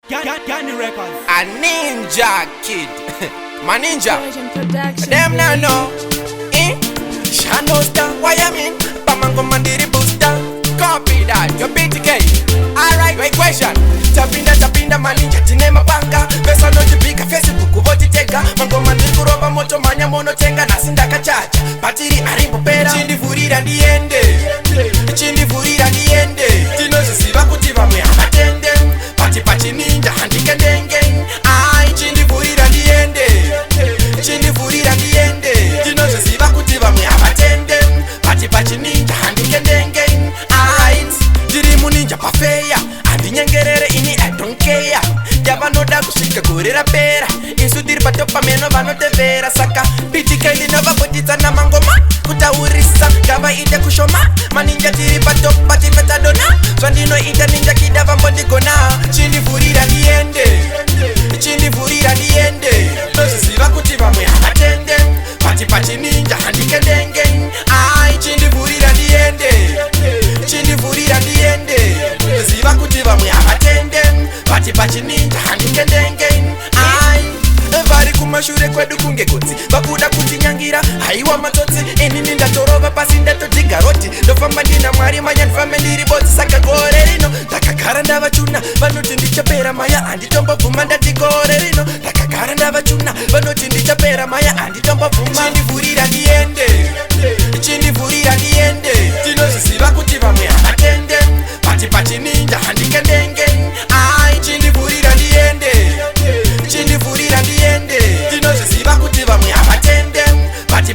Gandhi Records. A ninja kid. My ninja. Production. Them now know. Shano star. Why I mean? Pamango mandiri booster. Copy that. Your PTK. Alright, equation. Tapinda maninja tinema banga. Pesa no jibika Facebook voti tega. Mango mandiri kuroba moto manya mono tenga. Nasinda kachacha. Patiri arimbo pera. Kid-chindivhurira ndiyende. Kid-chindivhurira ndiyende. Tinozisiva kuti vamwe havatende. Pachi ninja handike ndenge. Ai kid-chindivhurira ndiyende. Kid-chindivhurira ndiyende. Tinozisiva kuti vamwe havatende. Pachi ninja handike ndenge. Ai ndiri muninja pafeya. Andinyengerere ini I don't care. Yavanoda kusvika gore rapera. Isu tiri patopa meno vanotevera. Saka PTK ndinovabuditsa namangoma kutaurisa ngavaite kushoma. Maninja tiri patopa tipeta dona. Zvandinoita ninja kida vambondigona. Kid-chindivhurira ndiyende. Kid-chindivhurira ndiyende. Nozviziva kuti vamwe havatende. Pachi ninja handike ndenge. Ai kid-chindivhurira ndiyende. Kid-chindivhurira ndiyende. Ziva kuti vamwe havatende. Pachi ninja handike ndenge. Ai vari kumashure kwedu kunge gotsi vakuda kutinyangira haiwa matsotsi inini ndatorova pasi ndatodziga roti ndofamba ndina mwari manya ndifambe ndiri bodzi saka gore rino ndakagara ndavachuna vanoti ndichapera maya handitombobvuma ndati gore rino ndakagara ndavachuna vanoti ndichapera maya handitombobvuma. Kid-chindivhurira ndiyende. Kid-chindivhurira ndiyende. Tinozviziva kuti vamwe havatende. Pachi ninja handike ndenge. Ai kid-chindivhurira ndiyende. Kid-chindivhurira ndiyende. Tinozviziva kuti vamwe havatende.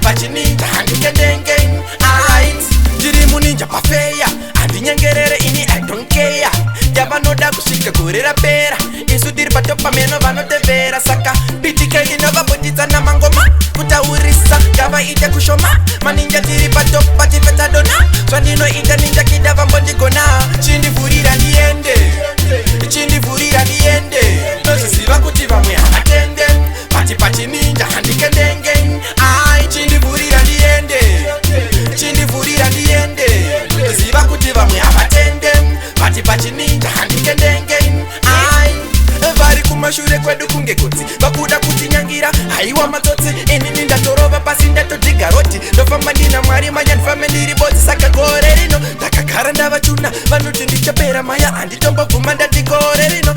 Pachi ninja handike ndenge. Ai ndiri muninja pafeya. Andinyengerere ini I don't care. Yavanoda kusvika gore rapera. Isu tiri patopa meno vanotevera. Saka PTK ndinovabuditsa namangoma kutaurisa ngavaite kushoma. Maninja tiri patopa tipeta dona. Zvandinoita ninja kida vambondigona. Kid-chindivhurira ndiyende. Kid-chindivhurira ndiyende. Nozviziva kuti vamwe havatende. Pachi ninja handike ndenge. Ai kid-chindivhurira ndiyende. Kid-chindivhurira ndiyende. Ziva kuti vamwe havatende. Pachi ninja handike ndenge. Ai vari kumashure kwedu kunge gotsi vakuda kutinyangira haiwa matsotsi inini ndatorova pasi ndatodziga roti ndofamba ndina mwari manya ndifambe ndiri bodzi saka gore rino ndakagara ndavachuna vanoti ndichapera maya handitombobvuma ndati gore rino